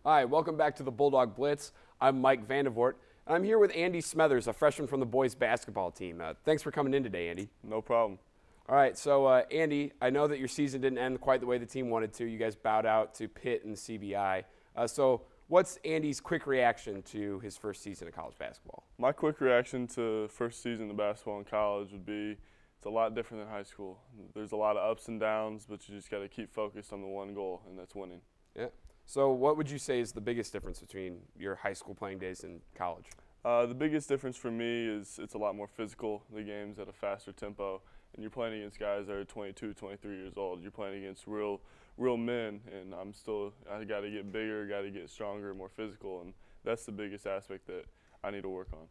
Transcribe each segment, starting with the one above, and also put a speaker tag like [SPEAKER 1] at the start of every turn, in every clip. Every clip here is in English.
[SPEAKER 1] Hi, welcome back to the Bulldog Blitz. I'm Mike Vandevort, and I'm here with Andy Smethers, a freshman from the boys basketball team. Thanks for coming in today, Andy.
[SPEAKER 2] No problem.
[SPEAKER 1] All right, so Andy, I know that your season didn't end quite the way the team wanted to. You guys bowed out to Pitt and CBI. So what's Andy's quick reaction to his first season of college basketball?
[SPEAKER 2] My quick reaction to first season of basketball in college would be it's a lot different than high school. There's a lot of ups and downs, but you just got to keep focused on the one goal, and that's winning.
[SPEAKER 1] Yeah. So what would you say is the biggest difference between your high school playing days and college?
[SPEAKER 2] The biggest difference for me is it's a lot more physical. The game's at a faster tempo, and you're playing against guys that are 22, 23 years old. You're playing against real men, and I got to get bigger, got to get stronger, more physical, and that's the biggest aspect that I need to work on.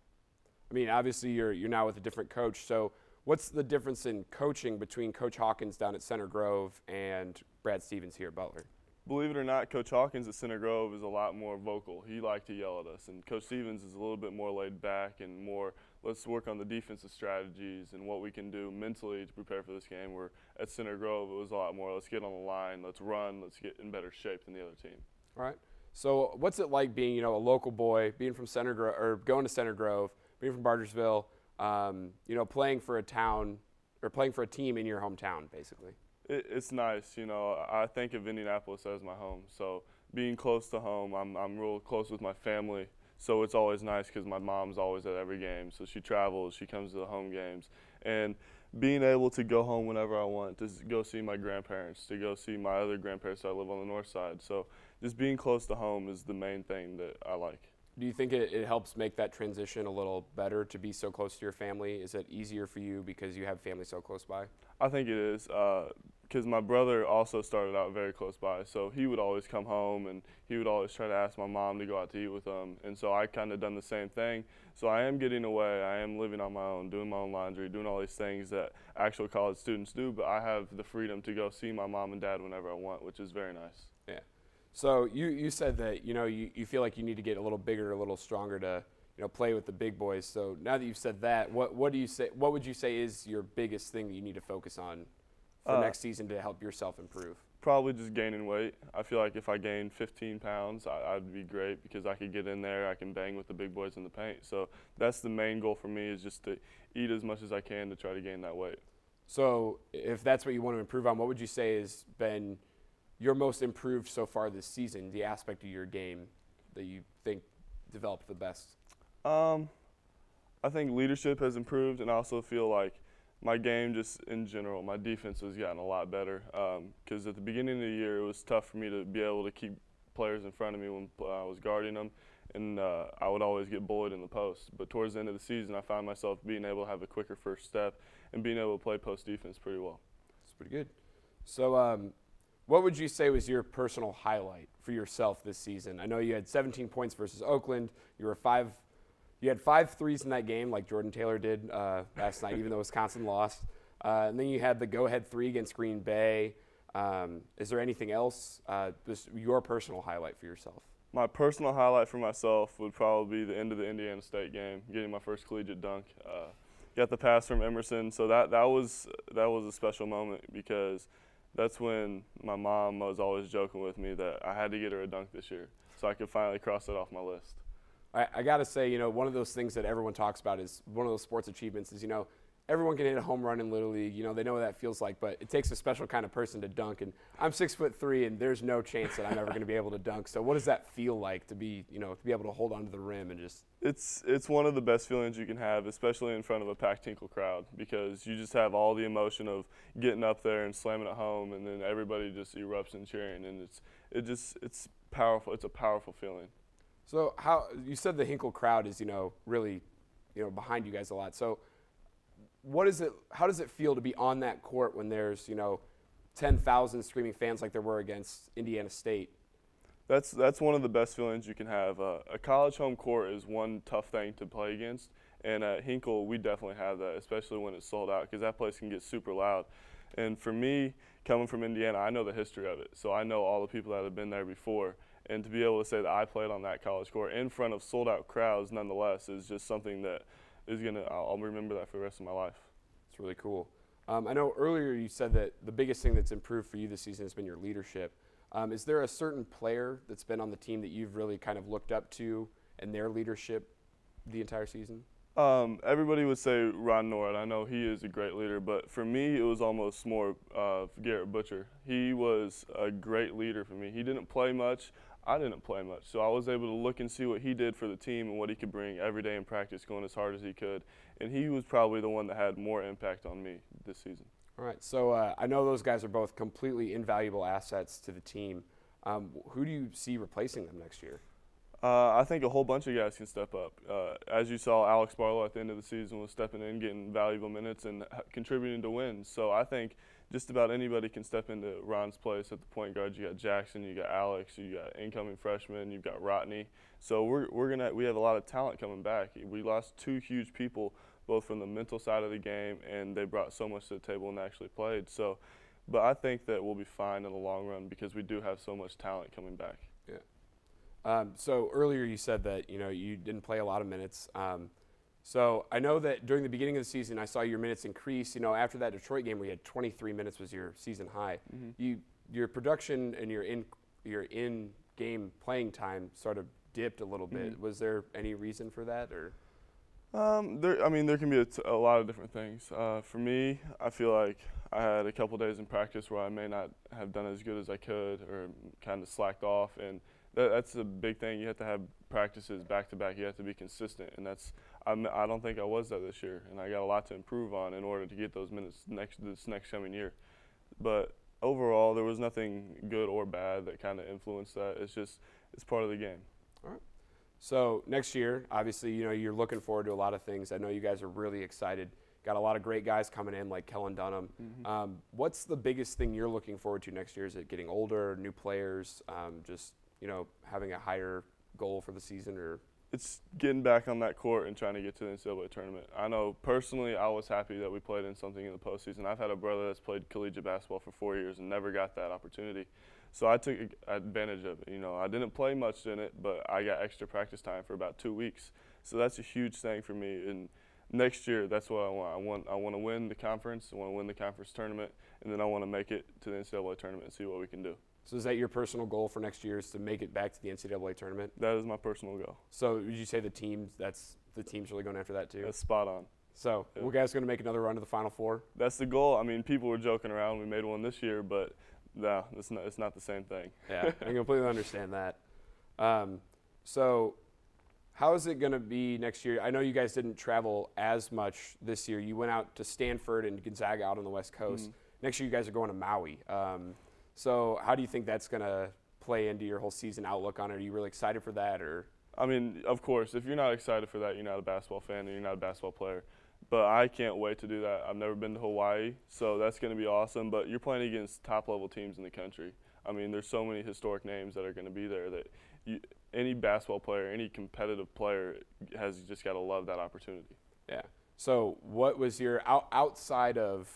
[SPEAKER 1] I mean, obviously you're now with a different coach. So what's the difference in coaching between Coach Hawkins down at Center Grove and Brad Stevens here at Butler?
[SPEAKER 2] Believe it or not, Coach Hawkins at Center Grove is a lot more vocal. He liked to yell at us. And Coach Stevens is a little bit more laid back and more, let's work on the defensive strategies and what we can do mentally to prepare for this game. Where at Center Grove, it was a lot more, let's get on the line, let's run, let's get in better shape than the other team.
[SPEAKER 1] All right. So what's it like being, a local boy, being from Center Grove, or going to Center Grove, being from Bargersville, playing for a town or playing for a team in your hometown, basically?
[SPEAKER 2] It's nice, I think of Indianapolis as my home. So being close to home, I'm real close with my family. So it's always nice because my mom's always at every game. So she travels, she comes to the home games. And being able to go home whenever I want, to go see my grandparents, to go see my other grandparents that live on the north side. So just being close to home is the main thing that I like.
[SPEAKER 1] Do you think it helps make that transition a little better to be so close to your family? Is it easier for you because you have family so close by?
[SPEAKER 2] I think it is because my brother also started out very close by. So he would always come home and he would always try to ask my mom to go out to eat with him. And so I kind of done the same thing. So I am getting away. I am living on my own, doing my own laundry, doing all these things that actual college students do. But I have the freedom to go see my mom and dad whenever I want, which is very nice.
[SPEAKER 1] Yeah. So you said that you feel like you need to get a little bigger, a little stronger to play with the big boys. So now that you've said that, what would you say is your biggest thing that you need to focus on for next season to help yourself improve?
[SPEAKER 2] Probably just gaining weight. I feel like if I gained 15 pounds, I'd be great because I could get in there, I can bang with the big boys in the paint. So that's the main goal for me, is just to eat as much as I can to try to gain that weight.
[SPEAKER 1] So if that's what you want to improve on, what would you say has been your most improved so far this season, the aspect of your game that you think developed the best?
[SPEAKER 2] I think leadership has improved, and I also feel like my game just in general, my defense has gotten a lot better. Because at the beginning of the year, it was tough for me to be able to keep players in front of me when I was guarding them, and I would always get bullied in the post. But towards the end of the season, I found myself being able to have a quicker first step and being able to play post defense pretty well.
[SPEAKER 1] That's pretty good. So what would you say was your personal highlight for yourself this season? I know you had 17 points versus Oakland. You had 5 threes in that game, like Jordan Taylor did last night, even though Wisconsin lost. And then you had the go-ahead 3 against Green Bay. Is there anything else? Just your personal highlight for yourself?
[SPEAKER 2] My personal highlight for myself would probably be the end of the Indiana State game, getting my first collegiate dunk. Got the pass from Emerson, so that was a special moment because that's when my mom was always joking with me that I had to get her a dunk this year so I could finally cross it off my list.
[SPEAKER 1] I got to say, one of those things that everyone talks about is one of those sports achievements is, everyone can hit a home run in Little League. They know what that feels like, but it takes a special kind of person to dunk. And I'm 6'3", and there's no chance that I'm ever going to be able to dunk. So what does that feel like to be able to hold onto the rim and just?
[SPEAKER 2] It's one of the best feelings you can have, especially in front of a packed Tinkle crowd, because you just have all the emotion of getting up there and slamming it home, and then everybody just erupts in cheering, and it's powerful. It's a powerful feeling.
[SPEAKER 1] So how you said the Hinkle crowd is really behind you guys a lot. So what is it? How does it feel to be on that court when there's 10,000 screaming fans like there were against Indiana State?
[SPEAKER 2] That's one of the best feelings you can have. A college home court is one tough thing to play against, and at Hinkle we definitely have that, especially when it's sold out, because that place can get super loud. And for me, coming from Indiana, I know the history of it, so I know all the people that have been there before. And to be able to say that I played on that college court in front of sold-out crowds, nonetheless, is just something that I'll remember that for the rest of my life.
[SPEAKER 1] It's really cool. I know earlier you said that the biggest thing that's improved for you this season has been your leadership. Is there a certain player that's been on the team that you've really kind of looked up to and their leadership the entire season?
[SPEAKER 2] Everybody would say Ron Nord. I know he is a great leader, but for me, it was almost more Garrett Butcher. He was a great leader for me. He didn't play much. I didn't play much, so I was able to look and see what he did for the team and what he could bring every day in practice, going as hard as he could. And he was probably the one that had more impact on me this season.
[SPEAKER 1] All right, so I know those guys are both completely invaluable assets to the team. Who do you see replacing them next year?
[SPEAKER 2] I think a whole bunch of guys can step up. As you saw, Alex Barlow at the end of the season was stepping in, getting valuable minutes, and contributing to wins. So I think just about anybody can step into Ron's place at the point guard. You got Jackson, you got Alex, you got incoming freshmen, you've got Rodney. So we have a lot of talent coming back. We lost two huge people, both from the mental side of the game, and they brought so much to the table and actually played. So, but I think that we'll be fine in the long run because we do have so much talent coming back.
[SPEAKER 1] Yeah. So earlier you said that you didn't play a lot of minutes. So I know that during the beginning of the season I saw your minutes increase. After that Detroit game where you had 23 minutes was your season high. Mm-hmm. Your production and your in-game playing time sort of dipped a little bit. Mm-hmm. Was there any reason for that, or?
[SPEAKER 2] There can be a lot of different things. For me, I feel like I had a couple days in practice where I may not have done as good as I could, or kind of slacked off, and that's a big thing. You have to have practices back to back. You have to be consistent, and I don't think I was that this year, and I got a lot to improve on in order to get those minutes this next coming year. But overall, there was nothing good or bad that kind of influenced that. It's part of the game.
[SPEAKER 1] All right. So next year, obviously, you're looking forward to a lot of things. I know you guys are really excited. Got a lot of great guys coming in, like Kellen Dunham. Mm-hmm. What's the biggest thing you're looking forward to next year? Is it getting older, new players, just having a higher goal for the season, or?
[SPEAKER 2] It's getting back on that court and trying to get to the NCAA tournament. I know personally I was happy that we played in something in the postseason. I've had a brother that's played collegiate basketball for 4 years and never got that opportunity. So I took advantage of it. I didn't play much in it, but I got extra practice time for about 2 weeks. So that's a huge thing for me. And next year, that's what I want. I want to win the conference. I want to win the conference tournament, and then I want to make it to the NCAA tournament and see what we can do.
[SPEAKER 1] So is that your personal goal for next year, is to make it back to the NCAA tournament?
[SPEAKER 2] That is my personal goal.
[SPEAKER 1] So would you say the team's really going after that too?
[SPEAKER 2] That's spot on.
[SPEAKER 1] So
[SPEAKER 2] yeah.
[SPEAKER 1] We're guys going to make another run to the Final Four?
[SPEAKER 2] That's the goal. People were joking around. We made one this year, but no, it's not the same thing.
[SPEAKER 1] Yeah, I completely understand that. So how is it going to be next year? I know you guys didn't travel as much this year. You went out to Stanford and Gonzaga out on the West Coast. Mm-hmm. Next year you guys are going to Maui. So how do you think that's going to play into your whole season outlook on it? Are you really excited for that, or?
[SPEAKER 2] Of course, if you're not excited for that, you're not a basketball fan and you're not a basketball player. But I can't wait to do that. I've never been to Hawaii, so that's going to be awesome. But you're playing against top-level teams in the country. There's so many historic names that are going to be there that any basketball player, any competitive player has just got to love that opportunity.
[SPEAKER 1] Yeah. So what was your outside of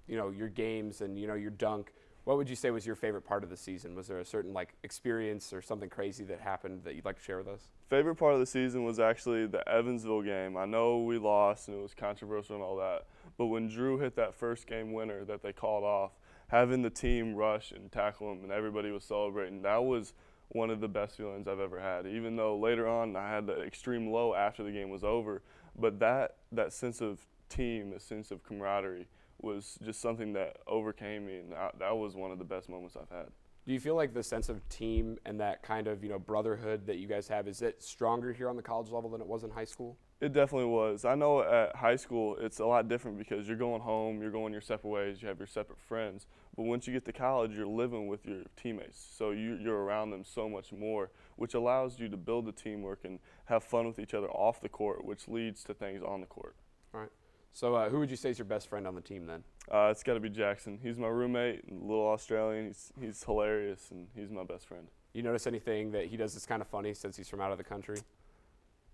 [SPEAKER 1] your games and your dunk? What would you say was your favorite part of the season? Was there a certain experience or something crazy that happened that you'd like to share with us?
[SPEAKER 2] Favorite part of the season was actually the Evansville game. I know we lost and it was controversial and all that, but when Drew hit that first game winner that they called off, having the team rush and tackle him and everybody was celebrating, that was one of the best feelings I've ever had. Even though later on I had the extreme low after the game was over, but that sense of team, the sense of camaraderie, was just something that overcame me, and that was one of the best moments I've had.
[SPEAKER 1] Do you feel like the sense of team and that kind of brotherhood that you guys have, is it stronger here on the college level than it was in high school?
[SPEAKER 2] It definitely was. I know at high school it's a lot different because you're going home, you're going your separate ways, you have your separate friends. But once you get to college, you're living with your teammates, so you're around them so much more, which allows you to build the teamwork and have fun with each other off the court, which leads to things on the court.
[SPEAKER 1] All right. So who would you say is your best friend on the team then?
[SPEAKER 2] It's got to be Jackson. He's my roommate, a little Australian. He's hilarious, and he's my best friend.
[SPEAKER 1] You notice anything that he does that's kind of funny since he's from out of the country?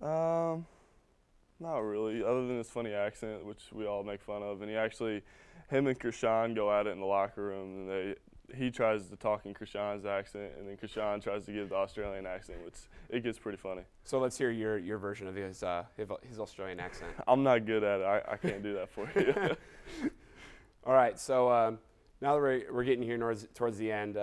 [SPEAKER 2] Not really, other than his funny accent, which we all make fun of. And him and Krishan go at it in the locker room, and he tries to talk in Krishan's accent, and then Krishan tries to give the Australian accent, which it gets pretty funny.
[SPEAKER 1] So let's hear your version of his Australian accent.
[SPEAKER 2] I'm not good at it. I can't do that for you.
[SPEAKER 1] All right. So now that we're getting here towards the end,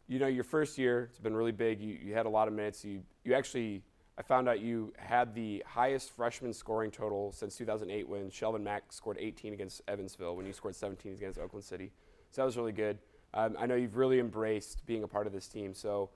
[SPEAKER 1] you know, your first year, it's been really big. You had a lot of minutes. You actually, I found out you had the highest freshman scoring total since 2008 when Shelvin Mack scored 18 against Evansville when you scored 17 against Oakland City. So that was really good. I know you've really embraced being a part of this team. So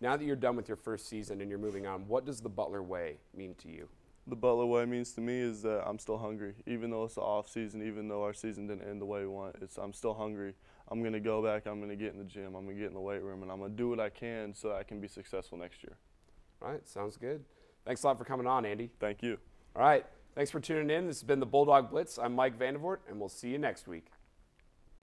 [SPEAKER 1] now that you're done with your first season and you're moving on, what does the Butler way mean to you?
[SPEAKER 2] The Butler way means to me is that I'm still hungry. Even though it's the off season, even though our season didn't end the way we want, I'm still hungry. I'm going to go back, I'm going to get in the gym, I'm going to get in the weight room, and I'm going to do what I can so that I can be successful next year.
[SPEAKER 1] All right, sounds good. Thanks a lot for coming on, Andy.
[SPEAKER 2] Thank you.
[SPEAKER 1] All right, thanks for tuning in. This has been the Bulldog Blitz. I'm Mike Vandervoort, and we'll see you next week.